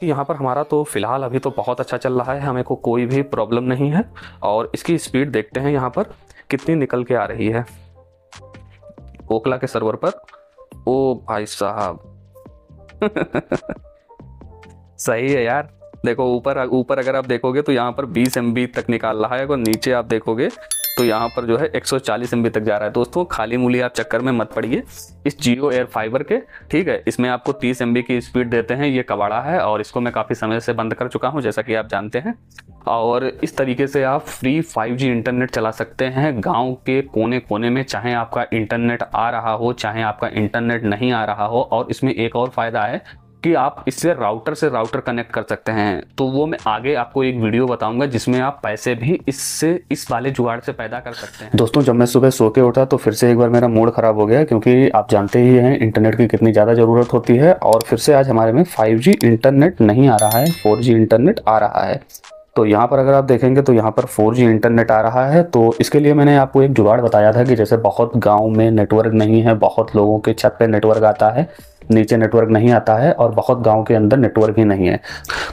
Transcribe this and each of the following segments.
यहाँ पर हमारा तो फ़िलहाल अभी तो बहुत अच्छा चल रहा है, हमें को कोई भी प्रॉब्लम नहीं है। और इसकी स्पीड देखते हैं यहाँ पर कितनी निकल के आ रही है ओखला के सर्वर पर। ओ भाई साहब सही है यार। देखो ऊपर ऊपर अगर आप देखोगे तो यहाँ पर 20 MB तक निकाल रहा है, अगर नीचे आप देखोगे तो यहाँ पर जो है 140 MB तक जा रहा है। दोस्तों खाली मूली आप चक्कर में मत पड़िए इस जियो एयर फाइबर के, ठीक है। इसमें आपको 30 MB की स्पीड देते हैं, ये कबाड़ा है और इसको मैं काफ़ी समय से बंद कर चुका हूँ जैसा कि आप जानते हैं। और इस तरीके से आप फ्री 5G इंटरनेट चला सकते हैं गांव के कोने कोने में, चाहे आपका इंटरनेट आ रहा हो चाहे आपका इंटरनेट नहीं आ रहा हो। और इसमें एक और फ़ायदा है कि आप इससे राउटर से राउटर कनेक्ट कर सकते हैं, तो वो मैं आगे आपको एक वीडियो बताऊंगा जिसमें आप पैसे भी इससे इस वाले जुगाड़ से पैदा कर सकते हैं। दोस्तों जब मैं सुबह सो के उठा तो फिर से एक बार मेरा मूड ख़राब हो गया, क्योंकि आप जानते ही हैं इंटरनेट की कितनी ज़्यादा ज़रूरत होती है। और फिर से आज हमारे में 5G इंटरनेट नहीं आ रहा है, 4G इंटरनेट आ रहा है। तो यहाँ पर अगर आप देखेंगे तो यहाँ पर 4G इंटरनेट आ रहा है। तो इसके लिए मैंने आपको एक जुगाड़ बताया था कि जैसे बहुत गांव में नेटवर्क नहीं है, बहुत लोगों के छत पे नेटवर्क आता है, नीचे नेटवर्क नहीं आता है, और बहुत गांव के अंदर नेटवर्क ही नहीं है।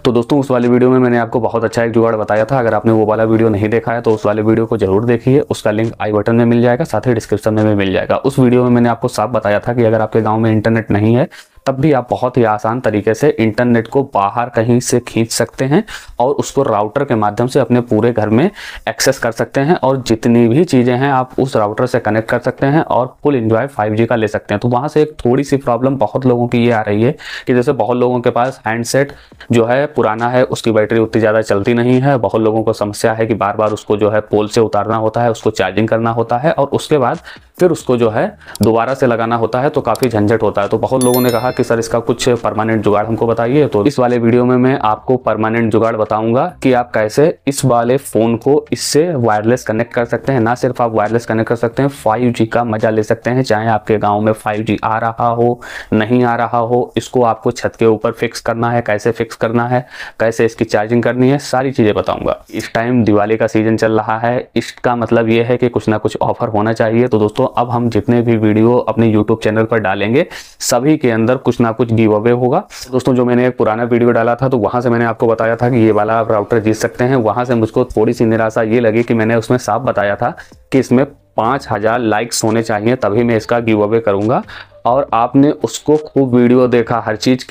तो दोस्तों उस वाले वीडियो में मैंने आपको बहुत अच्छा एक जुगाड़ बताया था। अगर आपने वो वाला वीडियो नहीं देखा है तो उस वाले वीडियो को जरूर देखिए, उसका लिंक आई बटन में मिल जाएगा, साथ ही डिस्क्रिप्शन में भी मिल जाएगा। उस वीडियो में मैंने आपको साफ बताया था कि अगर आपके गाँव में इंटरनेट नहीं है तब भी आप बहुत ही आसान तरीके से इंटरनेट को बाहर कहीं से खींच सकते हैं और उसको राउटर के माध्यम से अपने पूरे घर में एक्सेस कर सकते हैं, और जितनी भी चीज़ें हैं आप उस राउटर से कनेक्ट कर सकते हैं और फुल एंजॉय 5G का ले सकते हैं। तो वहाँ से एक थोड़ी सी प्रॉब्लम बहुत लोगों की ये आ रही है कि जैसे बहुत लोगों के पास हैंडसेट जो है पुराना है, उसकी बैटरी उतनी ज़्यादा चलती नहीं है। बहुत लोगों को समस्या है कि बार बार उसको जो है पोल से उतारना होता है, उसको चार्जिंग करना होता है और उसके बाद फिर उसको जो है दोबारा से लगाना होता है, तो काफ़ी झंझट होता है। तो बहुत लोगों ने कहा कि सर इसका कुछ परमानेंट जुगाड़ हमको बताइए। तो इस वाले वीडियो में मैं आपको परमानेंट जुगाड़ बताऊंगा कि आप कैसे इस वाले फ़ोन को इससे वायरलेस कनेक्ट कर सकते हैं। ना सिर्फ आप वायरलेस कनेक्ट कर सकते हैं, 5G का मजा ले सकते हैं, चाहे आपके गाँव में 5G आ रहा हो नहीं आ रहा हो। इसको आपको छत के ऊपर फिक्स करना है, कैसे फिक्स करना है, कैसे इसकी चार्जिंग करनी है, सारी चीज़ें बताऊँगा। इस टाइम दिवाली का सीजन चल रहा है, इसका मतलब ये है कि कुछ ना कुछ ऑफर होना चाहिए। तो दोस्तों अब हम जितने भी वीडियो अपने YouTube चैनल पर डालेंगे सभी के अंदर कुछ ना कुछ गिव अवे होगा। दोस्तों जो मैंने एक पुराना वीडियो डाला था तो वहां से मैंने आपको बताया था कि ये वाला आप राउटर जीत सकते हैं। वहां से मुझको थोड़ी सी निराशा ये लगी कि मैंने उसमें साफ बताया था कि इसमें 5000 लाइक्स होने चाहिए तभी मैं इसका गिव अवे करूंगा। और आपने उसको खूब वीडियो देखा, हर चीज़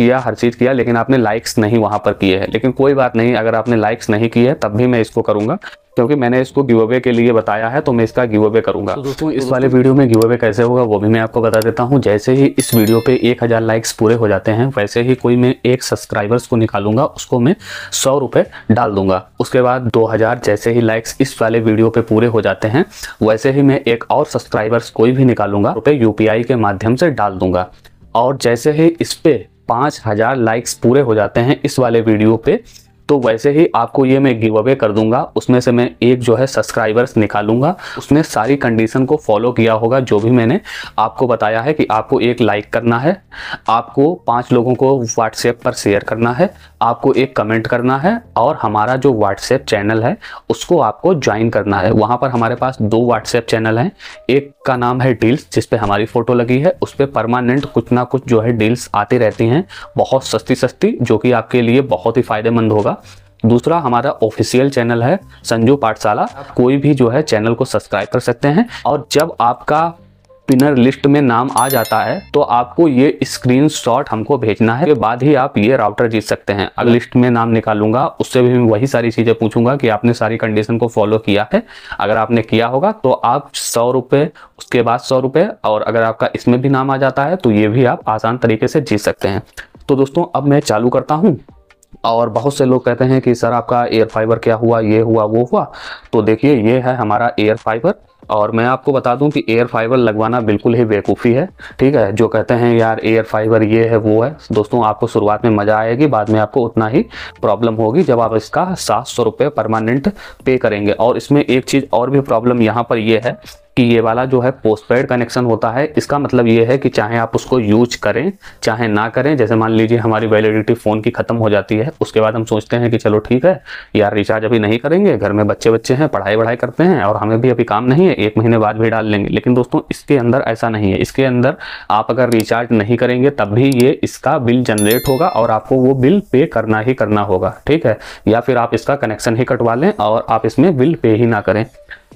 किया, लेकिन आपने लाइक्स नहीं वहां पर किए हैं। लेकिन कोई बात नहीं, अगर आपने लाइक्स नहीं किए तब भी मैं इसको करूंगा, क्योंकि मैंने इसको गिव अवे के लिए बताया है, तो मैं इसका गिव अवे करूंगा। तो दोस्तों इस वाले वीडियो में गिव अवे कैसे होगा वो भी मैं आपको बता देता हूं। जैसे ही इस वीडियो पे 1000 लाइक्स पूरे हो जाते हैं, वैसे ही कोई मैं एक सब्सक्राइबर्स को निकालूंगा, उसको मैं 100 रुपये डाल दूंगा। उसके बाद 2000 जैसे ही लाइक्स इस वाले वीडियो पे पूरे हो जाते हैं, वैसे ही मैं एक और सब्सक्राइबर्स कोई भी निकालूंगा, रुपये UPI के माध्यम से डाल दूंगा। और जैसे ही इस पे 5000 लाइक्स पूरे हो जाते हैं इस वाले वीडियो पे, तो वैसे ही आपको ये मैं गिव अवे कर दूंगा। उसमें से मैं एक जो है सब्सक्राइबर्स निकालूंगा, उसने सारी कंडीशन को फॉलो किया होगा जो भी मैंने आपको बताया है कि आपको एक लाइक करना है, आपको 5 लोगों को व्हाट्सएप पर शेयर करना है, आपको एक कमेंट करना है, और हमारा जो व्हाट्सएप चैनल है उसको आपको ज्वाइन करना है। वहाँ पर हमारे पास 2 व्हाट्सएप चैनल हैं। एक का नाम है डील्स, जिस पे हमारी फ़ोटो लगी है, उस पर परमानेंट कुछ ना कुछ जो है डील्स आती रहती हैं, बहुत सस्ती सस्ती, जो कि आपके लिए बहुत ही फ़ायदेमंद होगा। दूसरा हमारा ऑफिशियल चैनल है संजू पाठशाला, कोई भी जो है चैनल को सब्सक्राइब कर सकते हैं। और जब आपका पिनर लिस्ट में नाम आ जाता है तो आपको ये स्क्रीनशॉट हमको भेजना है, के बाद ही आप ये राउटर जीत सकते हैं। अगर लिस्ट में नाम निकालूंगा उससे भी मैं वही सारी चीज़ें पूछूंगा कि आपने सारी कंडीशन को फॉलो किया है। अगर आपने किया होगा तो आप 100 रुपये, उसके बाद 100 रुपये, और अगर आपका इसमें भी नाम आ जाता है तो ये भी आप आसान तरीके से जीत सकते हैं। तो दोस्तों अब मैं चालू करता हूँ। और बहुत से लोग कहते हैं कि सर आपका एयर फाइबर क्या हुआ, ये हुआ वो हुआ। तो देखिए ये है हमारा एयर फाइबर, और मैं आपको बता दूं कि एयर फाइबर लगवाना बिल्कुल ही बेवकूफ़ी है, ठीक है। जो कहते हैं यार एयर फाइबर ये है वो है, दोस्तों आपको शुरुआत में मज़ा आएगी, बाद में आपको उतना ही प्रॉब्लम होगी जब आप इसका 700 रुपये परमानेंट पे करेंगे। और इसमें एक चीज़ और भी प्रॉब्लम यहाँ पर ये है कि ये वाला जो है पोस्टपेड कनेक्शन होता है, इसका मतलब ये है कि चाहे आप उसको यूज करें चाहे ना करें, जैसे मान लीजिए हमारी वैलिडिटी फ़ोन की ख़त्म हो जाती है, उसके बाद हम सोचते हैं कि चलो ठीक है यार रिचार्ज अभी नहीं करेंगे, घर में बच्चे हैं, पढ़ाई करते हैं और हमें भी अभी काम नहीं है, 1 महीने बाद भी डाल लेंगे। लेकिन दोस्तों इसके अंदर ऐसा नहीं है। इसके अंदर आप अगर रिचार्ज नहीं करेंगे तब भी ये इसका बिल जनरेट होगा और आपको वो बिल पे करना ही करना होगा, ठीक है। या फिर आप इसका कनेक्शन ही कटवा लें और आप इसमें बिल पे ही ना करें।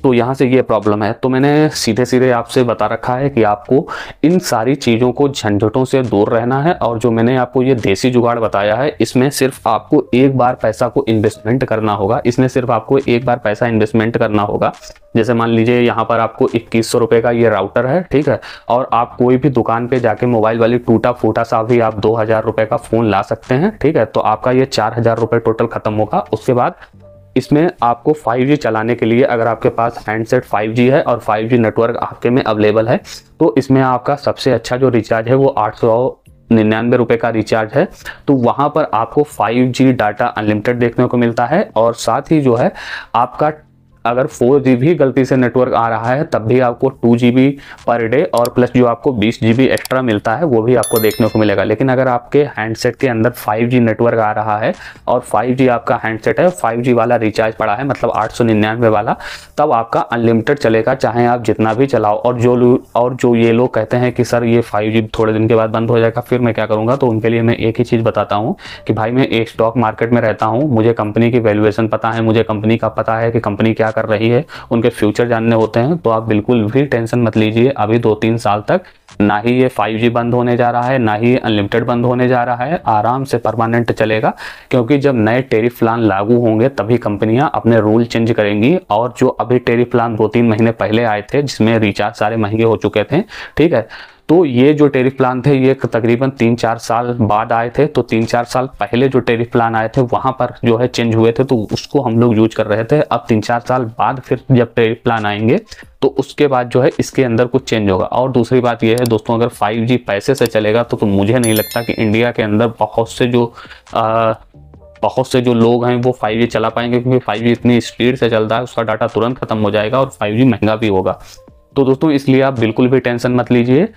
तो यहाँ से ये प्रॉब्लम है। तो मैंने सीधे सीधे आपसे बता रखा है कि आपको इन सारी चीज़ों को झंझटों से दूर रहना है। और जो मैंने आपको ये देसी जुगाड़ बताया है, इसमें सिर्फ आपको एक बार पैसा को इन्वेस्टमेंट करना होगा। इसमें सिर्फ आपको एक बार पैसा इन्वेस्टमेंट करना होगा। जैसे मान लीजिए यहाँ पर आपको 2100 रुपये का ये राउटर है, ठीक है, और आप कोई भी दुकान पे जाके मोबाइल वाली टूटा फूटा सा भी आप 2000 रुपये का फ़ोन ला सकते हैं, ठीक है। तो आपका ये 4000 रुपये टोटल खत्म होगा। उसके बाद इसमें आपको 5G चलाने के लिए अगर आपके पास हैंडसेट 5G है और 5G नेटवर्क आपके में अवेलेबल है, तो इसमें आपका सबसे अच्छा जो रिचार्ज है वो 899 रुपये का रिचार्ज है। तो वहाँ पर आपको 5G डाटा अनलिमिटेड देखने को मिलता है और साथ ही जो है आपका अगर 4G भी गलती से नेटवर्क आ रहा है तब भी आपको 2GB पर डे और प्लस जो आपको 20GB एक्स्ट्रा मिलता है वो भी आपको देखने को मिलेगा। लेकिन अगर आपके हैंडसेट के अंदर 5G नेटवर्क आ रहा है और 5G आपका हैंडसेट है, 5G वाला रिचार्ज पड़ा है, मतलब 899 वाला, तब आपका अनलिमिटेड चलेगा चाहे आप जितना भी चलाओ। और जो ये लोग कहते हैं कि सर ये 5G थोड़े दिन के बाद बंद हो जाएगा, फिर मैं क्या करूँगा, तो उनके लिए मैं एक ही चीज़ बताता हूँ कि भाई मैं एक स्टॉक मार्केट में रहता हूँ, मुझे कंपनी की वैल्यूएशन पता है, मुझे कंपनी का पता है कि कंपनी क्या कर रही है, उनके फ्यूचर जानने होते हैं। तो आप बिल्कुल भी टेंशन मत लीजिए। अभी 2-3 साल तक ना ही ये 5G बंद होने जा रहा है, ना ही ये अनलिमिटेड बंद होने जा रहा है, आराम से परमानेंट चलेगा। क्योंकि जब नए टेरिफ प्लान लागू होंगे तभी कंपनियां अपने रूल चेंज करेंगी। और जो अभी टेरिफ प्लान 2-3 महीने पहले आए थे जिसमें रिचार्ज सारे महंगे हो चुके थे, ठीक है, तो ये जो टेरिफ प्लान थे ये तकरीबन 3-4 साल बाद आए थे। तो 3-4 साल पहले जो टेरिफ प्लान आए थे वहाँ पर जो है चेंज हुए थे, तो उसको हम लोग यूज कर रहे थे। अब 3-4 साल बाद फिर जब टेरिफ प्लान आएंगे तो उसके बाद जो है इसके अंदर कुछ चेंज होगा। और दूसरी बात यह है दोस्तों, अगर 5G पैसे से चलेगा तो मुझे नहीं लगता कि इंडिया के अंदर बहुत से जो लोग हैं वो 5G चला पाएंगे, क्योंकि 5G इतनी स्पीड से चलता है, उसका डाटा तुरंत खत्म हो जाएगा और 5G महंगा भी होगा। तो दोस्तों इसलिए आप बिल्कुल भी टेंशन मत लीजिए,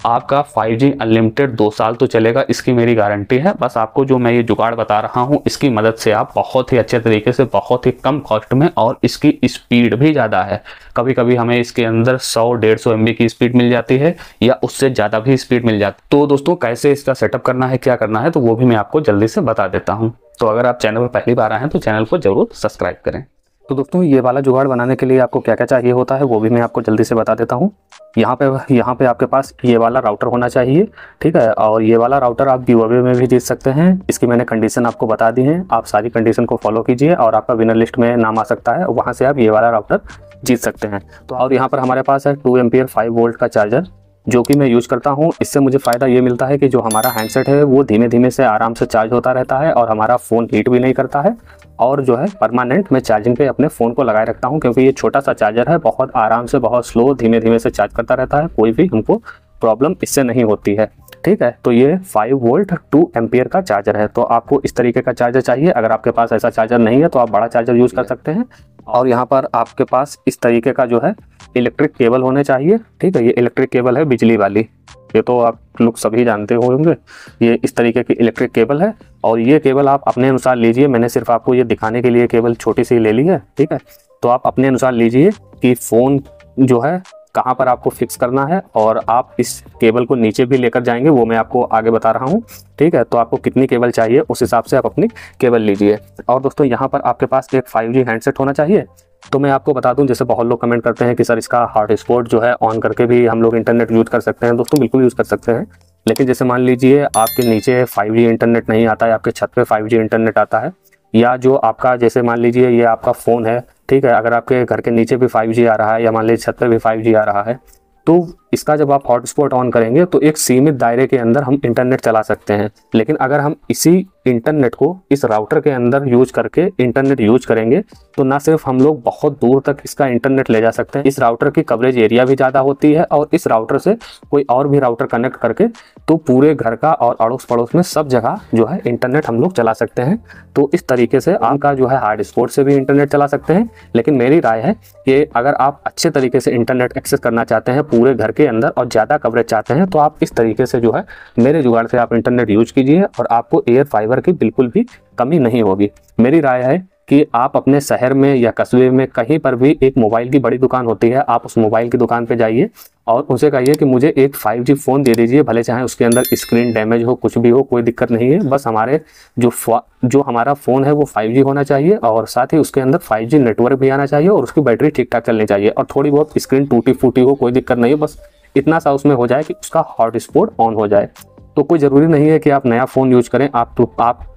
आपका 5G अनलिमिटेड 2 साल तो चलेगा, इसकी मेरी गारंटी है। बस आपको जो मैं ये जुगाड़ बता रहा हूँ इसकी मदद से आप बहुत ही अच्छे तरीके से, बहुत ही कम कॉस्ट में, और इसकी स्पीड भी ज़्यादा है, कभी कभी हमें इसके अंदर 100-150 MB की स्पीड मिल जाती है या उससे ज़्यादा भी स्पीड मिल जाती है। तो दोस्तों कैसे इसका सेटअप करना है, क्या करना है, तो वो भी मैं आपको जल्दी से बता देता हूँ। तो अगर आप चैनल पर पहली बार आए हैं तो चैनल को जरूर सब्सक्राइब करें। तो दोस्तों ये वाला जुगाड़ बनाने के लिए आपको क्या क्या चाहिए होता है वो भी मैं आपको जल्दी से बता देता हूँ। यहाँ पे आपके पास ये वाला राउटर होना चाहिए, ठीक है। और ये वाला राउटर आप गिवअवे में भी जीत सकते हैं। इसकी मैंने कंडीशन आपको बता दी है, आप सारी कंडीशन को फॉलो कीजिए और आपका विनर लिस्ट में नाम आ सकता है, वहाँ से आप ये वाला राउटर जीत सकते हैं। तो और यहाँ पर हमारे पास है 2 एम्पियर 5 वोल्ट का चार्जर जो कि मैं यूज़ करता हूँ। इससे मुझे फ़ायदा ये मिलता है कि जो हमारा हैंडसेट है वो धीमे धीमे से आराम से चार्ज होता रहता है और हमारा फ़ोन हीट भी नहीं करता है। और जो है परमानेंट मैं चार्जिंग पे अपने फ़ोन को लगाए रखता हूँ, क्योंकि ये छोटा सा चार्जर है, बहुत आराम से, बहुत स्लो धीमे धीमे से चार्ज करता रहता है, कोई भी हमको प्रॉब्लम इससे नहीं होती है, ठीक है। तो ये 5 वोल्ट 2 एम्पियर का चार्जर है। तो आपको इस तरीके का चार्जर चाहिए। अगर आपके पास ऐसा चार्जर नहीं है तो आप बड़ा चार्जर यूज़ कर सकते हैं। और यहाँ पर आपके पास इस तरीके का जो है इलेक्ट्रिक केबल होने चाहिए, ठीक है। ये इलेक्ट्रिक केबल है बिजली वाली, ये तो आप लोग सभी जानते होंगे। ये इस तरीके की इलेक्ट्रिक केबल है और ये केबल आप अपने अनुसार लीजिए। मैंने सिर्फ आपको ये दिखाने के लिए केबल छोटी सी ले ली है, ठीक है। तो आप अपने अनुसार लीजिए कि फ़ोन जो है कहाँ पर आपको फिक्स करना है, और आप इस केबल को नीचे भी लेकर जाएंगे वो मैं आपको आगे बता रहा हूँ, ठीक है। तो आपको कितनी केबल चाहिए उस हिसाब से आप अपनी केबल लीजिए। और दोस्तों यहाँ पर आपके पास एक 5G हैंडसेट होना चाहिए। तो मैं आपको बता दूं, जैसे बहुत लोग कमेंट करते हैं कि सर इसका हॉटस्पॉट जो है ऑन करके भी हम लोग इंटरनेट यूज़ कर सकते हैं। दोस्तों बिल्कुल यूज़ कर सकते हैं, लेकिन जैसे मान लीजिए आपके नीचे 5G इंटरनेट नहीं आता है, आपके छत पे 5G इंटरनेट आता है, या जो आपका जैसे मान लीजिए ये आपका फ़ोन है, ठीक है, अगर आपके घर के नीचे भी 5G आ रहा है या मान लीजिए छत पे भी 5G आ रहा है, तो इसका जब आप हॉटस्पॉट ऑन करेंगे तो एक सीमित दायरे के अंदर हम इंटरनेट चला सकते हैं। लेकिन अगर हम इसी इंटरनेट को इस राउटर के अंदर यूज करके इंटरनेट यूज करेंगे तो ना सिर्फ हम लोग बहुत दूर तक इसका इंटरनेट ले जा सकते हैं, इस राउटर की कवरेज एरिया भी ज़्यादा होती है और इस राउटर से कोई और भी राउटर कनेक्ट करके तो पूरे घर का और अड़ोस पड़ोस में सब जगह जो है इंटरनेट हम लोग चला सकते हैं। तो इस तरीके से आपका जो है हार्ड स्पॉट से भी इंटरनेट चला सकते हैं। लेकिन मेरी राय है कि अगर आप अच्छे तरीके से इंटरनेट एक्सेस करना चाहते हैं पूरे घर के अंदर और ज़्यादा कवरेज चाहते हैं तो आप इस तरीके से जो है मेरे जुगाड़ से आप इंटरनेट यूज कीजिए और आपको एयर फाइबर की बिल्कुल भी कमी नहीं होगी। मेरी राय है कि आप अपने शहर में या कस्बे में कहीं पर भी एक मोबाइल की बड़ी दुकान होती है, आप उस मोबाइल की दुकान पे जाइए और उनसे कहिए कि मुझे एक 5G फ़ोन दे दीजिए, भले चाहे उसके अंदर स्क्रीन डैमेज हो, कुछ भी हो, कोई दिक्कत नहीं है। बस हमारे जो हमारा फ़ोन है वो 5G होना चाहिए और साथ ही उसके अंदर 5G नेटवर्क भी आना चाहिए और उसकी बैटरी ठीक ठाक चलनी चाहिए और थोड़ी बहुत स्क्रीन टूटी फूटी हो, कोई दिक्कत नहीं है, बस इतना सा उसमें हो जाए कि उसका हॉटस्पॉट ऑन हो जाए। तो कोई ज़रूरी नहीं है कि आप नया फ़ोन यूज करें। आप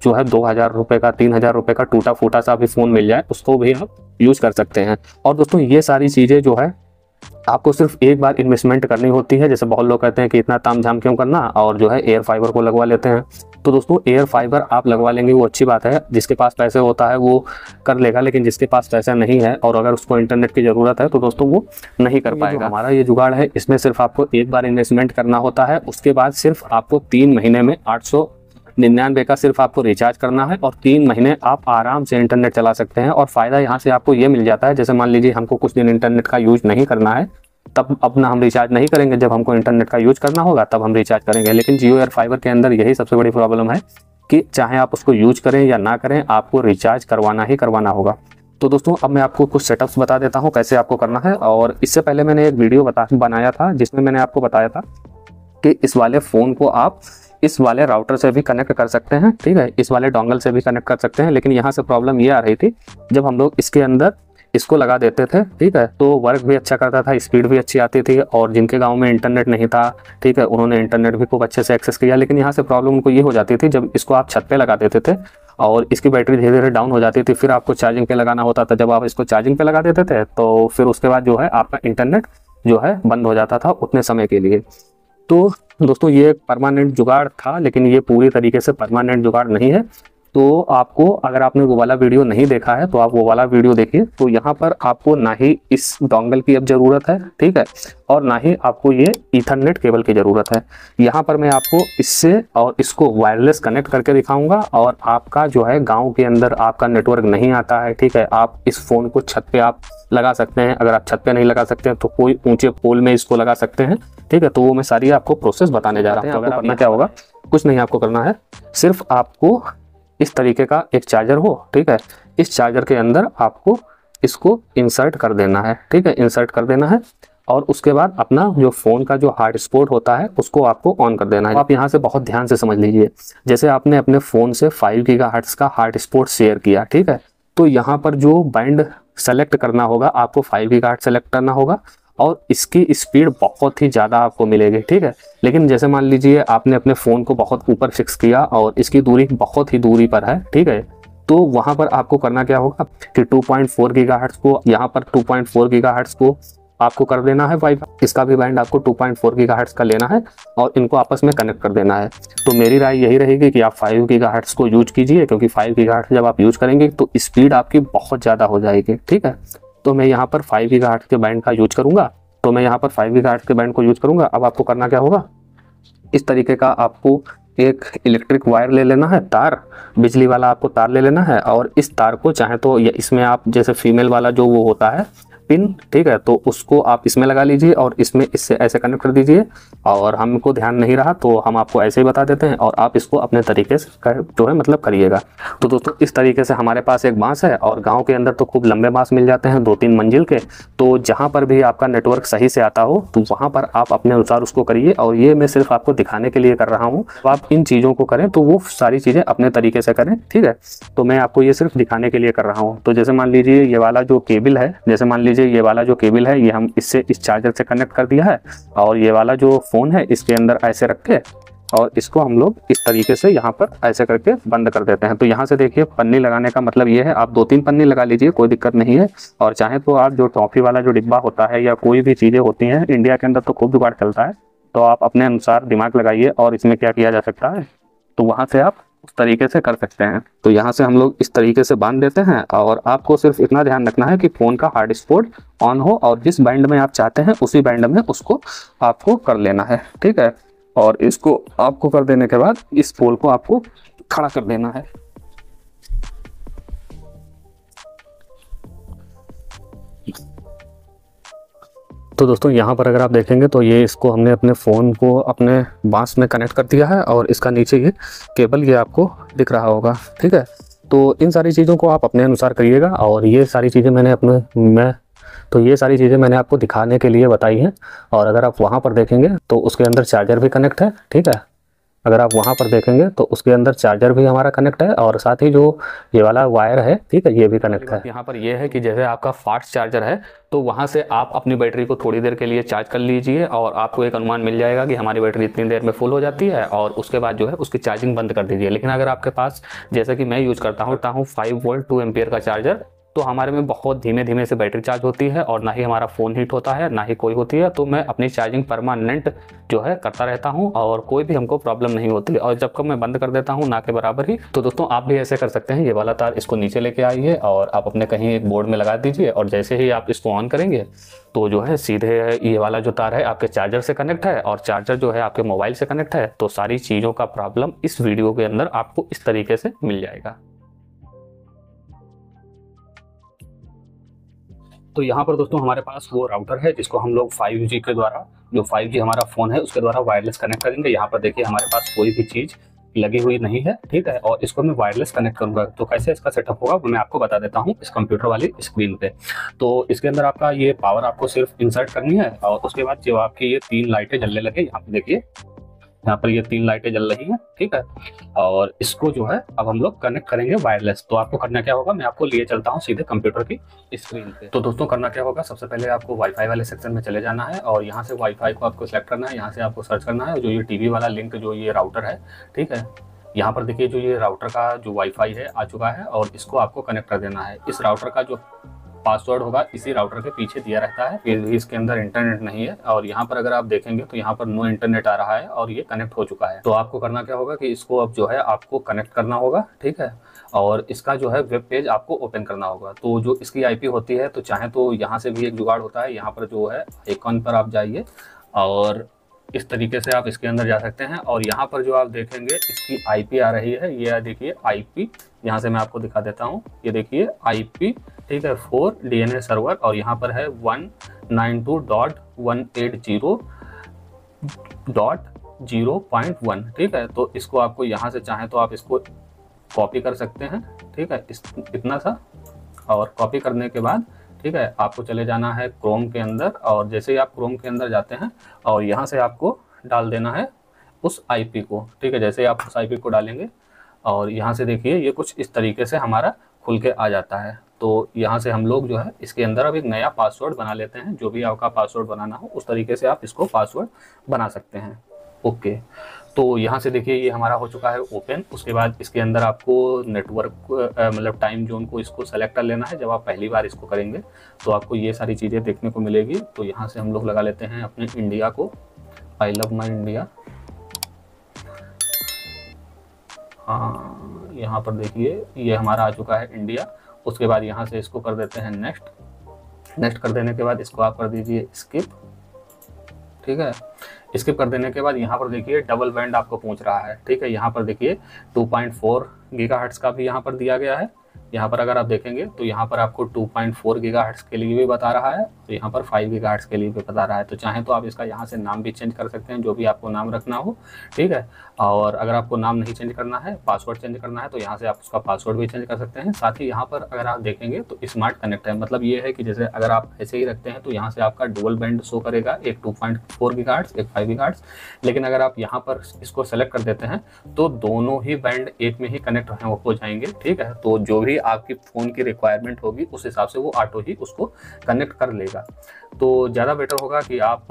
जो है 2000 रुपये का 3000 रुपये का टूटा फूटा सा भी फ़ोन मिल जाए उसको भी आप यूज़ कर सकते हैं। और दोस्तों ये सारी चीज़ें जो है आपको सिर्फ एक बार इन्वेस्टमेंट करनी होती है। जैसे बहुत लोग कहते हैं कि इतना तामझाम क्यों करना, और जो है एयर फाइबर को लगवा लेते हैं। तो दोस्तों एयर फाइबर आप लगवा लेंगे वो अच्छी बात है, जिसके पास पैसे होता है वो कर लेगा, लेकिन जिसके पास पैसा नहीं है और अगर उसको इंटरनेट की ज़रूरत है तो दोस्तों वो नहीं कर पाएगा। हमारा ये जुगाड़ है, इसमें सिर्फ आपको एक बार इन्वेस्टमेंट करना होता है, उसके बाद सिर्फ आपको 3 महीने में 899 का सिर्फ आपको रिचार्ज करना है और 3 महीने आप आराम से इंटरनेट चला सकते हैं। और फ़ायदा यहाँ से आपको ये मिल जाता है, जैसे मान लीजिए हमको कुछ दिन इंटरनेट का यूज नहीं करना है, तब अपना हम रिचार्ज नहीं करेंगे, जब हमको इंटरनेट का यूज करना होगा तब हम रिचार्ज करेंगे। लेकिन जियो एयर फाइबर के अंदर यही सबसे बड़ी प्रॉब्लम है कि चाहे आप उसको यूज करें या ना करें, आपको रिचार्ज करवाना ही करवाना होगा। तो दोस्तों अब मैं आपको कुछ सेटअप्स बता देता हूँ कैसे आपको करना है। और इससे पहले मैंने एक वीडियो बनाया था जिसमें मैंने आपको बताया था कि इस वाले फ़ोन को आप इस वाले राउटर से भी कनेक्ट कर सकते हैं, ठीक है, इस वाले डोंगल से भी कनेक्ट कर सकते हैं। लेकिन यहाँ से प्रॉब्लम ये आ रही थी, जब हम लोग इसके अंदर इसको लगा देते थे, ठीक है, तो वर्क भी अच्छा करता था, स्पीड भी अच्छी आती थी और जिनके गांव में इंटरनेट नहीं था, ठीक है, उन्होंने इंटरनेट भी खूब अच्छे से एक्सेस किया। लेकिन यहाँ से प्रॉब्लम उनको ये हो जाती थी, जब इसको आप छत पे लगा देते थे और इसकी बैटरी धीरे धीरे डाउन हो जाती थी, फिर आपको चार्जिंग पे लगाना होता था। जब आप इसको चार्जिंग पे लगा देते थे तो फिर उसके बाद जो है आपका इंटरनेट जो है बंद हो जाता था उतने समय के लिए। तो दोस्तों ये एक परमानेंट जुगाड़ था, लेकिन ये पूरी तरीके से परमानेंट जुगाड़ नहीं है। तो आपको, अगर आपने वो वाला वीडियो नहीं देखा है तो आप वो वाला वीडियो देखिए। तो यहाँ पर आपको ना ही इस डोंगल की अब ज़रूरत है, ठीक है, और ना ही आपको ये ईथरनेट केबल की ज़रूरत है। यहाँ पर मैं आपको इससे और इसको वायरलेस कनेक्ट करके दिखाऊंगा। और आपका जो है गांव के अंदर आपका नेटवर्क नहीं आता है, ठीक है, आप इस फ़ोन को छत पे आप लगा सकते हैं। अगर आप छत पे नहीं लगा सकते हैं तो कोई ऊंचे पोल में इसको लगा सकते हैं, ठीक है। तो वो मैं सारी आपको प्रोसेस बताने जा रहा हूँ। अगर करना क्या होगा, कुछ नहीं आपको करना है, सिर्फ आपको इस तरीके का एक चार्जर हो, ठीक है, इस चार्जर के अंदर आपको इसको इंसर्ट कर देना है, ठीक है, इंसर्ट कर देना है। और उसके बाद अपना जो फ़ोन का जो हॉटस्पॉट होता है उसको आपको ऑन कर देना है। आप यहाँ से बहुत ध्यान से समझ लीजिए, जैसे आपने अपने फ़ोन से 5 गीगाहर्ट्ज़ का हॉटस्पॉट शेयर किया, ठीक है, तो यहाँ पर जो बैंड सेलेक्ट करना होगा आपको 5 गीगाहर्ट्ज़ सेलेक्ट करना होगा और इसकी स्पीड बहुत ही ज़्यादा आपको मिलेगी, ठीक है। लेकिन जैसे मान लीजिए आपने अपने फ़ोन को बहुत ऊपर फिक्स किया और इसकी दूरी बहुत ही दूरी पर है, ठीक है, तो वहाँ पर आपको करना क्या होगा कि 2.4 गीगाहर्ट्ज़ को यहाँ पर 2.4 गीगाहर्ट्ज़ को आपको कर देना है वाईफाई, इसका भी बैंड आपको 2.4 गीगाहर्ट्ज़ का लेना है और इनको आपस में कनेक्ट कर देना है। तो मेरी राय यही रहेगी कि आप 5 गीगाहर्ट्ज़ को यूज कीजिए, क्योंकि 5 गीगाहर्ट्ज़ जब आप यूज करेंगे तो स्पीड आपकी बहुत ज़्यादा हो जाएगी, ठीक है। तो मैं यहाँ पर 5 गीगाहर्ट्ज़ के बैंड का यूज करूँगा, तो मैं यहाँ पर 5 गीगाहर्ट्ज़ के बैंड को यूज करूँगा। अब आपको करना क्या होगा, इस तरीके का आपको एक इलेक्ट्रिक वायर ले लेना है, तार, बिजली वाला आपको तार ले लेना है और इस तार को चाहे तो इसमें आप जैसे फीमेल वाला जो वो होता है पिन, ठीक है, तो उसको आप इसमें लगा लीजिए और इसमें इससे ऐसे कनेक्ट कर दीजिए। और हमको ध्यान नहीं रहा तो हम आपको ऐसे ही बता देते हैं और आप इसको अपने तरीके से जो है मतलब करिएगा। तो दोस्तों इस तरीके से हमारे पास एक बांस है और गांव के अंदर तो खूब लंबे बांस मिल जाते हैं 2-3 मंजिल के। तो जहाँ पर भी आपका नेटवर्क सही से आता हो तो वहाँ पर आप अपने अनुसार उसको करिए। और ये मैं सिर्फ आपको दिखाने के लिए कर रहा हूँ, तो आप इन चीज़ों को करें तो वो सारी चीज़ें अपने तरीके से करें, ठीक है। तो मैं आपको ये सिर्फ दिखाने के लिए कर रहा हूँ। तो जैसे मान लीजिए ये वाला जो केबल है, जैसे मान लीजिए ये वाला जो केबल है ये हम इससे इस चार्जर से कनेक्ट कर दिया है और ये वाला जो फ़ोन है इसके अंदर ऐसे रख के और इसको हम लोग इस तरीके से यहाँ पर ऐसे करके बंद कर देते हैं। तो यहाँ से देखिए पन्नी लगाने का मतलब ये है, आप 2-3 पन्नी लगा लीजिए, कोई दिक्कत नहीं है। और चाहे तो आप जो टॉफ़ी वाला जो डिब्बा होता है या कोई भी चीज़ें होती हैं, इंडिया के अंदर तो खूब जुगाड़ चलता है, तो आप अपने अनुसार दिमाग लगाइए और इसमें क्या किया जा सकता है, तो वहाँ से आप उस तरीके से कर सकते हैं। तो यहाँ से हम लोग इस तरीके से बांध देते हैं और आपको सिर्फ इतना ध्यान रखना है कि फ़ोन का हार्ड स्पॉट ऑन हो और जिस बैंड में आप चाहते हैं उसी बैंड में उसको आपको कर लेना है, ठीक है। और इसको आपको कर देने के बाद इस पोल को आपको खड़ा कर देना है। तो दोस्तों यहाँ पर अगर आप देखेंगे तो ये इसको हमने अपने फ़ोन को अपने बांस में कनेक्ट कर दिया है और इसका नीचे ये केबल ये आपको दिख रहा होगा, ठीक है। तो इन सारी चीज़ों को आप अपने अनुसार करिएगा और ये सारी चीज़ें ये सारी चीज़ें मैंने आपको दिखाने के लिए बताई हैं। और अगर आप वहाँ पर देखेंगे तो उसके अंदर चार्जर भी कनेक्ट है, ठीक है। अगर आप वहाँ पर देखेंगे तो उसके अंदर चार्जर भी हमारा कनेक्ट है और साथ ही जो ये वाला वायर है, ठीक है, ये भी कनेक्ट है। यहाँ पर ये है कि जैसे आपका फास्ट चार्जर है तो वहाँ से आप अपनी बैटरी को थोड़ी देर के लिए चार्ज कर लीजिए और आपको एक अनुमान मिल जाएगा कि हमारी बैटरी इतनी देर में फुल हो जाती है और उसके बाद जो है उसकी चार्जिंग बंद कर दीजिए। लेकिन अगर आपके पास, जैसे कि मैं यूज़ करता हूँ 5 वोल्ट 2 एम्पियर का चार्जर, तो हमारे में बहुत धीमे धीमे से बैटरी चार्ज होती है और ना ही हमारा फ़ोन हीट होता है ना ही कोई होती है। तो मैं अपनी चार्जिंग परमानेंट जो है करता रहता हूं और कोई भी हमको प्रॉब्लम नहीं होती है। और जब कब मैं बंद कर देता हूं ना के बराबर ही। तो दोस्तों आप भी ऐसे कर सकते हैं, ये वाला तार इसको नीचे लेके आइए और आप अपने कहीं एक बोर्ड में लगा दीजिए और जैसे ही आप इसको ऑन करेंगे तो जो है सीधे ये वाला जो तार है आपके चार्जर से कनेक्ट है और चार्जर जो है आपके मोबाइल से कनेक्ट है। तो सारी चीज़ों का प्रॉब्लम इस वीडियो के अंदर आपको इस तरीके से मिल जाएगा। तो यहाँ पर दोस्तों हमारे पास वो राउटर है जिसको हम लोग 5G के द्वारा, जो 5G हमारा फ़ोन है उसके द्वारा वायरलेस कनेक्ट करेंगे। यहाँ पर देखिए हमारे पास कोई भी चीज़ लगी हुई नहीं है, ठीक है। और इसको मैं वायरलेस कनेक्ट करूँगा। तो कैसे इसका सेटअप होगा वो मैं आपको बता देता हूँ इस कंप्यूटर वाली स्क्रीन पे। तो इसके अंदर आपका ये पावर आपको सिर्फ इंसर्ट करनी है और उसके बाद जो आपकी ये 3 लाइटें जलने लगे, यहाँ पे देखिए, यहाँ पर ये 3 लाइटें जल रही हैं, ठीक है। और इसको जो है अब हम लोग कनेक्ट करेंगे वायरलेस। तो आपको करना क्या होगा, मैं आपको लिए चलता हूँ सीधे कंप्यूटर की स्क्रीन पे। तो दोस्तों करना क्या होगा, सबसे पहले आपको वाईफाई वाले सेक्शन में चले जाना है और यहाँ से वाईफाई को आपको सेलेक्ट करना है। यहाँ से आपको सर्च करना है जो ये टीवी वाला लिंक जो ये राउटर है, ठीक है। यहाँ पर देखिए जो ये राउटर का जो वाईफाई है आ चुका है और इसको आपको कनेक्ट कर देना है। इस राउटर का जो पासवर्ड होगा इसी राउटर के पीछे दिया रहता है, फिर भी इसके अंदर इंटरनेट नहीं है। और यहाँ पर अगर आप देखेंगे तो यहाँ पर नो इंटरनेट आ रहा है और ये कनेक्ट हो चुका है। तो आपको करना क्या होगा कि इसको अब जो है आपको कनेक्ट करना होगा, ठीक है। और इसका जो है वेब पेज आपको ओपन करना होगा। तो जो इसकी आईपी होती है, तो चाहे तो यहाँ से भी एक जुगाड़ होता है, यहाँ पर जो है आइकॉन पर आप जाइए और इस तरीके से आप इसके अंदर जा सकते हैं। और यहाँ पर जो आप देखेंगे इसकी आईपी आ रही है, ये देखिए आईपी, यहाँ से मैं आपको दिखा देता हूँ, ये देखिए आईपी, ठीक है, 4 डीएनएस सर्वर और यहाँ पर है 192.180.0.1, ठीक है। तो इसको आपको यहाँ से चाहे तो आप इसको कॉपी कर सकते हैं, ठीक है, इतना सा। और कॉपी करने के बाद, ठीक है, आपको चले जाना है क्रोम के अंदर और जैसे ही आप क्रोम के अंदर जाते हैं और यहाँ से आपको डाल देना है उस आईपी को, ठीक है। जैसे ही आप उस आईपी को डालेंगे और यहाँ से देखिए ये कुछ इस तरीके से हमारा खुल के आ जाता है। तो यहाँ से हम लोग जो है इसके अंदर अब एक नया पासवर्ड बना लेते हैं। जो भी आपका पासवर्ड बनाना हो उस तरीके से आप इसको पासवर्ड बना सकते हैं। ओके, तो यहाँ से देखिए ये हमारा हो चुका है ओपन। उसके बाद इसके अंदर आपको नेटवर्क मतलब टाइम जोन को इसको सेलेक्ट कर लेना है। जब आप पहली बार इसको करेंगे तो आपको ये सारी चीज़ें देखने को मिलेगी। तो यहाँ से हम लोग लगा लेते हैं अपने इंडिया को, आई लव माई इंडिया। हाँ, यहाँ पर देखिए ये हमारा आ चुका है इंडिया। उसके बाद यहाँ से इसको कर देते हैं नेक्स्ट कर देने के बाद इसको आप कर दीजिए स्किप, ठीक है। स्किप कर देने के बाद यहाँ पर देखिए डबल बैंड आपको पूछ रहा है, ठीक है। यहाँ पर देखिए 2.4 गीगाहर्ट्ज़ का भी यहाँ पर दिया गया है। यहाँ पर अगर आप देखेंगे तो यहाँ पर आपको 2.4 गीगाहर्ट्ज़ के लिए भी बता रहा है और यहाँ पर 5 गीगाहर्ट्ज़ के लिए भी बता रहा है। तो चाहे तो आप इसका यहाँ से नाम भी चेंज कर सकते हैं, जो भी आपको नाम रखना हो, ठीक है। और अगर आपको नाम नहीं चेंज करना है, पासवर्ड चेंज करना है, तो यहाँ से आप उसका पासवर्ड भी चेंज कर सकते हैं। साथ ही यहाँ पर अगर आप देखेंगे तो स्मार्ट कनेक्ट है, मतलब ये है कि जैसे अगर आप ऐसे ही रखते हैं तो यहाँ से आपका डुअल बैंड शो करेगा, एक 2.4 गीगाहर्ट्ज़, एक 5 गीगाहर्ट्ज़। लेकिन अगर आप यहाँ पर इसको सेलेक्ट कर देते हैं तो दोनों ही बैंड एक में ही कनेक्ट हो जाएंगे, ठीक है। तो जो भी आपकी फ़ोन की रिक्वायरमेंट होगी उस हिसाब से वो ऑटो ही उसको कनेक्ट कर लेगा। तो ज़्यादा बेटर होगा कि आप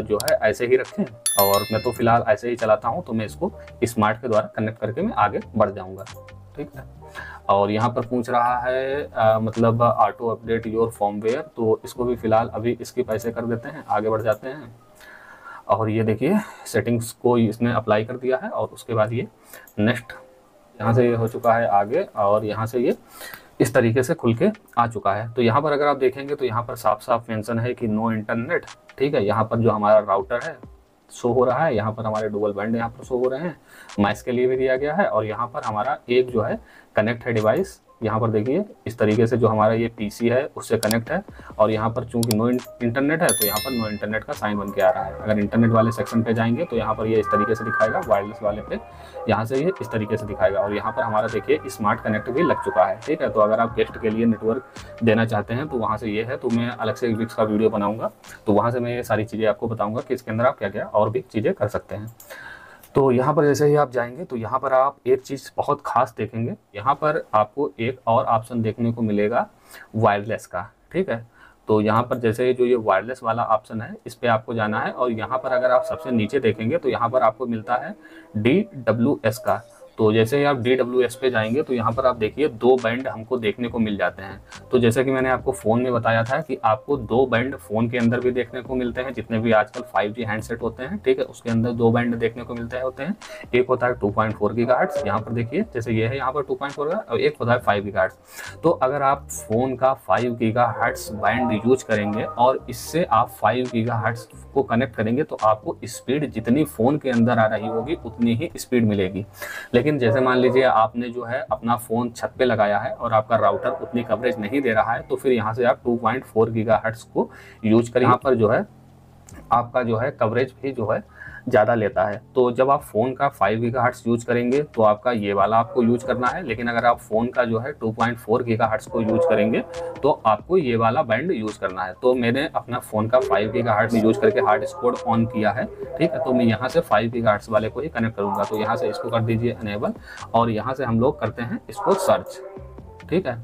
जो है ऐसे ही रखें, और मैं तो फ़िलहाल ऐसे ही चलाता हूँ, तो मैं इसको स्मार्ट के द्वारा कनेक्ट करके मैं आगे बढ़ जाऊँगा। ठीक है। और यहाँ पर पूछ रहा है मतलब ऑटो अपडेट योर फॉर्मवेयर, तो इसको भी फ़िलहाल अभी इसके पैसे कर देते हैं, आगे बढ़ जाते हैं। और ये देखिए सेटिंग्स को इसने अप्लाई कर दिया है, और उसके बाद ये नेक्स्ट यहाँ से ये हो चुका है आगे, और यहाँ से ये इस तरीके से खुल के आ चुका है। तो यहाँ पर अगर आप देखेंगे तो यहाँ पर साफ साफ मेंशन है कि नो इंटरनेट। ठीक है, यहाँ पर जो हमारा राउटर है शो हो रहा है, यहाँ पर हमारे डुअल बैंड यहाँ पर शो हो रहे हैं, माइस के लिए भी दिया गया है, और यहाँ पर हमारा एक जो है कनेक्ट है डिवाइस, यहाँ पर देखिए इस तरीके से जो हमारा ये पीसी है उससे कनेक्ट है, और यहाँ पर चूंकि नो इंटरनेट है तो यहाँ पर नो इंटरनेट का साइन बन के आ रहा है। अगर इंटरनेट वाले सेक्शन पे जाएंगे तो यहाँ पर ये इस तरीके से दिखाएगा, वायरलेस वाले पे यहाँ से ये इस तरीके से दिखाएगा, और यहाँ पर हमारा देखिए स्मार्ट कनेक्ट भी लग चुका है। ठीक है, तो अगर आप गेस्ट के लिए नेटवर्क देना चाहते हैं तो वहाँ से ये है, तो मैं अलग से एक का वीडियो बनाऊँगा, तो वहाँ से मैं ये सारी चीज़ें आपको बताऊँगा कि इसके अंदर आप क्या क्या और भी चीज़ें कर सकते हैं। तो यहाँ पर जैसे ही आप जाएंगे तो यहाँ पर आप एक चीज़ बहुत खास देखेंगे, यहाँ पर आपको एक और ऑप्शन देखने को मिलेगा वायरलेस का। ठीक है, तो यहाँ पर जैसे जो ये वायरलेस वाला ऑप्शन है इस पर आपको जाना है, और यहाँ पर अगर आप सबसे नीचे देखेंगे तो यहाँ पर आपको मिलता है DWS का। तो जैसे ही आप DWS पे जाएंगे तो यहाँ पर आप देखिए 2 बैंड हमको देखने को मिल जाते हैं। तो जैसे कि मैंने आपको फ़ोन में बताया था कि आपको 2 बैंड फ़ोन के अंदर भी देखने को मिलते हैं, जितने भी आजकल 5G हैंडसेट होते हैं। ठीक है, उसके अंदर 2 बैंड देखने को मिलते होते हैं। एक होता है 2.4 गीगाहर्ट्ज़, यहाँ पर देखिए जैसे ये है यहाँ पर 2.4 का, और एक होता है 5 गीगाहर्ट्ज़। तो अगर आप फ़ोन का 5 गीगाहर्ट्ज़ बैंड यूज करेंगे और इससे आप 5 गीगाहर्ट्ज़ को कनेक्ट करेंगे तो आपको स्पीड जितनी फ़ोन के अंदर आ रही होगी उतनी ही स्पीड मिलेगी। लेकिन जैसे मान लीजिए आपने जो है अपना फ़ोन छत पे लगाया है और आपका राउटर उतनी कवरेज नहीं दे रहा है, तो फिर यहाँ से आप 2.4 गीगाहर्ट्ज़ को यूज करें। यहाँ पर जो है आपका जो है कवरेज भी जो है ज़्यादा लेता है। तो जब आप फ़ोन का 5 गीगाहर्ट्ज़ यूज करेंगे तो आपका ये वाला आपको यूज करना है, लेकिन अगर आप फ़ोन का जो है 2.4 गीगाहर्ट्ज़ को यूज करेंगे तो आपको ये वाला बैंड यूज करना है। तो मैंने अपना फ़ोन का 5 गीगाहर्ट्ज़ यूज करके हॉटस्पॉट ऑन किया है। ठीक है, तो मैं यहाँ से 5 गीगाहर्ट्ज़ वाले को ही कनेक्ट करूँगा। तो यहाँ से इसको कर दीजिए अनेबल, और यहाँ से हम लोग करते हैं इसको सर्च। ठीक है,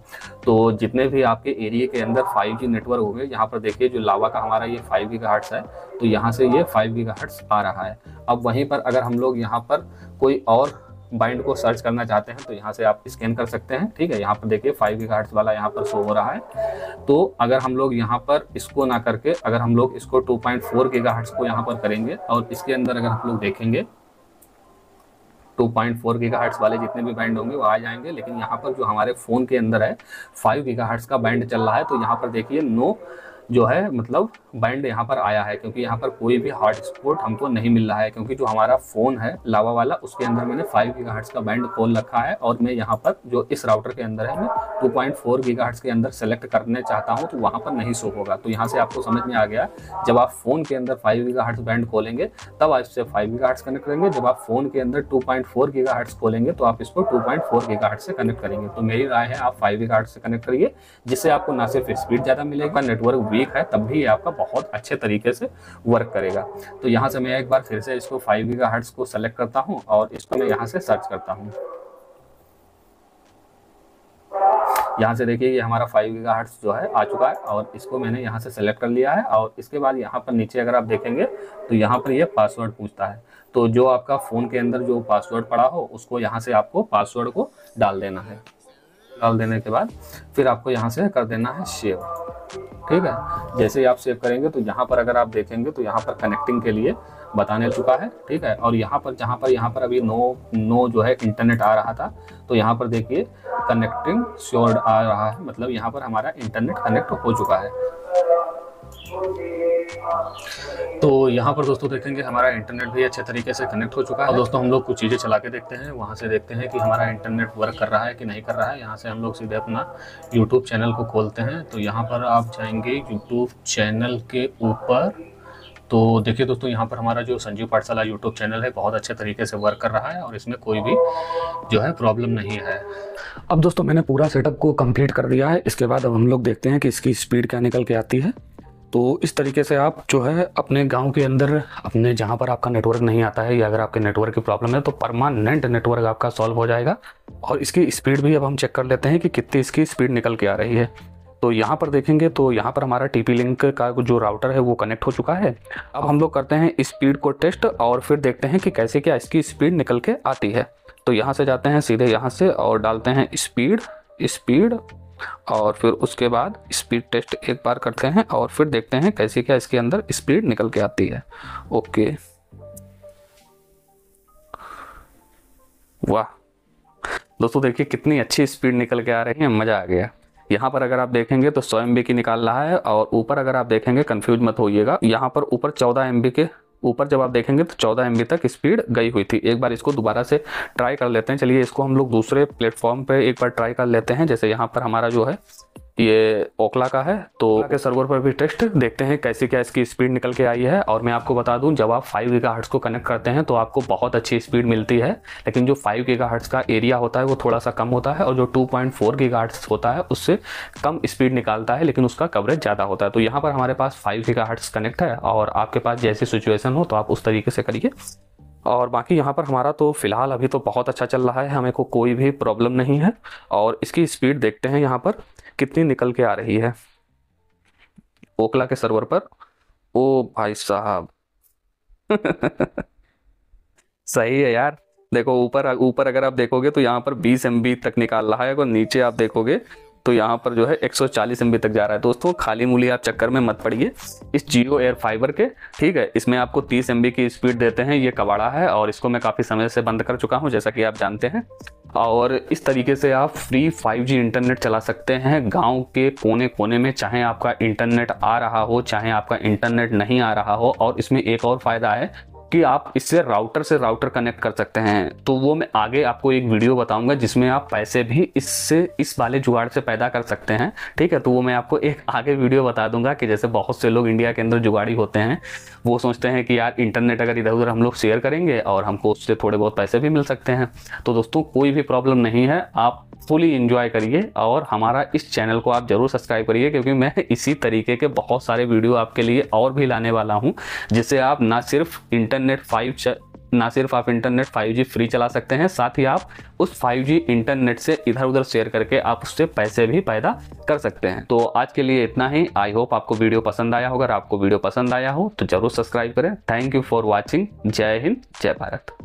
तो जितने भी आपके एरिया के अंदर 5G नेटवर्क हो गए, यहाँ पर देखिए जो लावा का हमारा ये 5 गीगाहर्ट्ज़ है, तो यहाँ से ये 5 गीगाहर्ट्ज़ आ रहा है। अब वहीं पर अगर हम लोग यहाँ पर कोई और बाइंड को सर्च करना चाहते हैं तो यहाँ से आप स्कैन कर सकते हैं। ठीक है, यहाँ पर देखिए 5 गीगाहर्ट्ज़ वाला यहाँ पर शो हो रहा है। तो अगर हम लोग यहाँ पर इसको ना करके अगर हम लोग इसको 2.4 गीगाहर्ट्ज़ को यहाँ पर करेंगे, और इसके अंदर अगर हम लोग देखेंगे 2.4 गीगाहर्ट्ज़ वाले जितने भी बैंड होंगे वो आ जाएंगे। लेकिन यहाँ पर जो हमारे फ़ोन के अंदर है 5 गीगाहर्ट्ज़ का बैंड चल रहा है, तो यहाँ पर देखिए नो जो है मतलब बैंड यहाँ पर आया है, क्योंकि यहाँ पर कोई भी हॉटस्पॉट हमको नहीं मिल रहा है, क्योंकि जो हमारा फ़ोन है लावा वाला उसके अंदर मैंने 5 गीगाहर्ट्ज़ का बैंड खोल रखा है, और मैं यहाँ पर जो इस राउटर के अंदर है मैं 2.4 गीगाहर्ट्ज़ के अंदर सेलेक्ट करने चाहता हूँ तो वहाँ पर नहीं शो होगा। तो यहाँ से आपको समझ में आ गया, जब आप फ़ोन के अंदर 5 गीगाहर्ट्ज़ बैंड खोलेंगे तब आप इससे 5 गीगाहर्ट्ज़ कनेक्ट करेंगे, जब आप फ़ोन के अंदर 2.4 गीगाहर्ट्ज़ खोलेंगे तो आप इसको 2.4 गीगाहर्ट्ज़ से कनेक्ट करेंगे। तो मेरी राय है आप 5 गीगाहर्ट्ज़ से कनेक्ट करिए, जिससे आपको ना सिर्फ स्पीड ज़्यादा मिलेगा, नेटवर्क वीक है तब भी आपका बहुत अच्छे तरीके से वर्क करेगा। तो यहाँ से मैं एक बार फिर से इसको 5 गीगाहर्ट्ज़ को सेलेक्ट करता हूँ और इसको मैं यहाँ से सर्च करता हूँ। यहाँ से देखिए ये हमारा 5 गीगाहर्ट्ज़ जो है आ चुका है, और इसको मैंने यहाँ से सेलेक्ट कर लिया है। और इसके बाद यहाँ पर नीचे अगर आप देखेंगे तो यहाँ पर ये पासवर्ड पूछता है, तो जो आपका फ़ोन के अंदर जो पासवर्ड पड़ा हो उसको यहाँ से आपको पासवर्ड को डाल देना है। डाल देने के बाद फिर आपको यहाँ से कर देना है सेव। ठीक है, जैसे ही आप सेव करेंगे तो यहाँ पर अगर आप देखेंगे तो यहाँ पर कनेक्टिंग के लिए बताने चुका है। ठीक है, और यहाँ पर अभी नो जो है इंटरनेट आ रहा था, तो यहाँ पर देखिए कनेक्टिंग श्योर्ड आ रहा है, मतलब यहाँ पर हमारा इंटरनेट कनेक्ट हो चुका है। तो यहाँ पर दोस्तों देखेंगे हमारा इंटरनेट भी अच्छे तरीके से कनेक्ट हो चुका है। और दोस्तों हम लोग कुछ चीज़ें चला के देखते हैं, वहाँ से देखते हैं कि हमारा इंटरनेट वर्क कर रहा है कि नहीं कर रहा है। यहाँ से हम लोग सीधे अपना यूट्यूब चैनल को खोलते हैं। तो यहाँ पर आप जाएंगे यूट्यूब चैनल के ऊपर, तो देखिए दोस्तों यहाँ पर हमारा जो संजीव पाठशाला यूट्यूब चैनल है बहुत अच्छे तरीके से वर्क कर रहा है और इसमें कोई भी जो है प्रॉब्लम नहीं है। अब दोस्तों मैंने पूरा सेटअप को कंप्लीट कर दिया है। इसके बाद अब हम लोग देखते हैं कि इसकी स्पीड क्या निकल के आती है। तो इस तरीके से आप जो है अपने गांव के अंदर, अपने जहां पर आपका नेटवर्क नहीं आता है या अगर आपके नेटवर्क की प्रॉब्लम है तो परमानेंट नेटवर्क आपका सॉल्व हो जाएगा। और इसकी स्पीड भी अब हम चेक कर लेते हैं कि कितनी इसकी स्पीड निकल के आ रही है। तो यहाँ पर देखेंगे तो यहाँ पर हमारा TP लिंक का जो राउटर है वो कनेक्ट हो चुका है। अब हम लोग करते हैं स्पीड को टेस्ट और फिर देखते हैं कि कैसे क्या इसकी स्पीड निकल के आती है। तो यहाँ से जाते हैं सीधे यहाँ से और डालते हैं स्पीड और फिर उसके बाद स्पीड टेस्ट एक बार करते हैं और फिर देखते हैं कैसे क्या इसके अंदर स्पीड निकल के आती है। ओके, वाह दोस्तों, देखिए कितनी अच्छी स्पीड निकल के आ रही है, मज़ा आ गया। यहाँ पर अगर आप देखेंगे तो 100 MB की निकाल रहा है और ऊपर अगर आप देखेंगे, कंफ्यूज मत होइएगा, यहाँ पर ऊपर 14 MB के ऊपर जब आप देखेंगे तो 14 MB तक स्पीड गई हुई थी। एक बार इसको दोबारा से ट्राई कर लेते हैं। चलिए इसको हम लोग दूसरे प्लेटफॉर्म पे एक बार ट्राई कर लेते हैं। जैसे यहाँ पर हमारा जो है ये ओखला का है, तो ओखला के सर्वर पर भी टेस्ट देखते हैं कैसी क्या इसकी स्पीड निकल के आई है। और मैं आपको बता दूं, जब आप 5 GHz को कनेक्ट करते हैं तो आपको बहुत अच्छी स्पीड मिलती है, लेकिन जो 5 GHz का एरिया होता है वो थोड़ा सा कम होता है और जो 2.4 GHz होता है उससे कम स्पीड निकालता है, लेकिन उसका कवरेज ज़्यादा होता है। तो यहाँ पर हमारे पास 5 GHz कनेक्ट है और आपके पास जैसी सिचुएशन हो तो आप उस तरीके से करिए। और बाकी यहाँ पर हमारा तो फ़िलहाल अभी तो बहुत अच्छा चल रहा है, हमें को कोई भी प्रॉब्लम नहीं है। और इसकी स्पीड देखते हैं यहाँ पर कितनी निकल के आ रही है ओखला के सर्वर पर। ओ भाई साहब सही है यार। देखो ऊपर अगर आप देखोगे तो यहाँ पर 20 MB तक निकाल रहा है और नीचे आप देखोगे तो यहाँ पर जो है 140 MB तक जा रहा है। दोस्तों खाली मूली आप चक्कर में मत पड़िए इस जियो एयर फाइबर के, ठीक है। इसमें आपको 30 MB की स्पीड देते हैं, ये कबाड़ा है और इसको मैं काफ़ी समय से बंद कर चुका हूँ जैसा कि आप जानते हैं। और इस तरीके से आप फ्री 5G इंटरनेट चला सकते हैं गांव के कोने कोने में, चाहे आपका इंटरनेट आ रहा हो चाहे आपका इंटरनेट नहीं आ रहा हो। और इसमें एक और फ़ायदा है कि आप इससे राउटर से राउटर कनेक्ट कर सकते हैं। तो वो मैं आगे आपको एक वीडियो बताऊंगा जिसमें आप पैसे भी इस वाले जुगाड़ से पैदा कर सकते हैं, ठीक है। तो वो मैं आपको एक आगे वीडियो बता दूंगा कि जैसे बहुत से लोग इंडिया के अंदर जुगाड़ी होते हैं, वो सोचते हैं कि यार इंटरनेट अगर इधर उधर हम लोग शेयर करेंगे और हमको उससे थोड़े बहुत पैसे भी मिल सकते हैं। तो दोस्तों कोई भी प्रॉब्लम नहीं है, आप फुली एंजॉय करिए और हमारा इस चैनल को आप जरूर सब्सक्राइब करिए, क्योंकि मैं इसी तरीके के बहुत सारे वीडियो आपके लिए और भी लाने वाला हूं, जिससे आप ना सिर्फ इंटरनेट 5G फ्री चला सकते हैं, साथ ही आप उस 5G इंटरनेट से इधर उधर शेयर करके आप उससे पैसे भी पैदा कर सकते हैं। तो आज के लिए इतना ही। आई होप आपको वीडियो पसंद आया होगा। अगर आपको वीडियो पसंद आया हो तो जरूर सब्सक्राइब करें। Thank you for watching. जय हिंद, जय भारत।